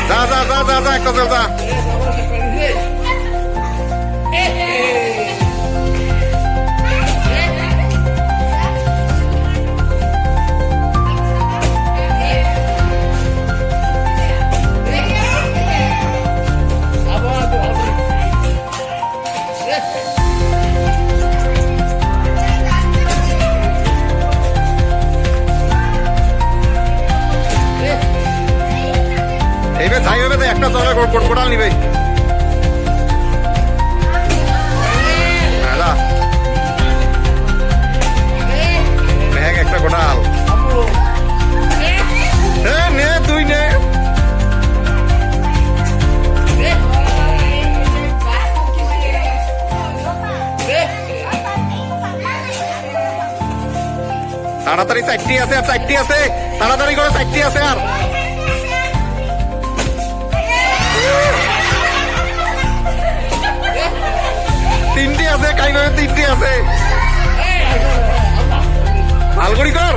যা যা যা যা যা একটা চল যা। এইবে যাই হবে তো একটা চলে কোটাল নিবে মেঘ একটা কোটাল নে তুই নে তাড়াতাড়ি চারটি আছে আর চারটি আছে তাড়াতাড়ি করে চারটি আছে আর তিনটি আছে কাইভাবে তিনটি আছে ভাল করি কর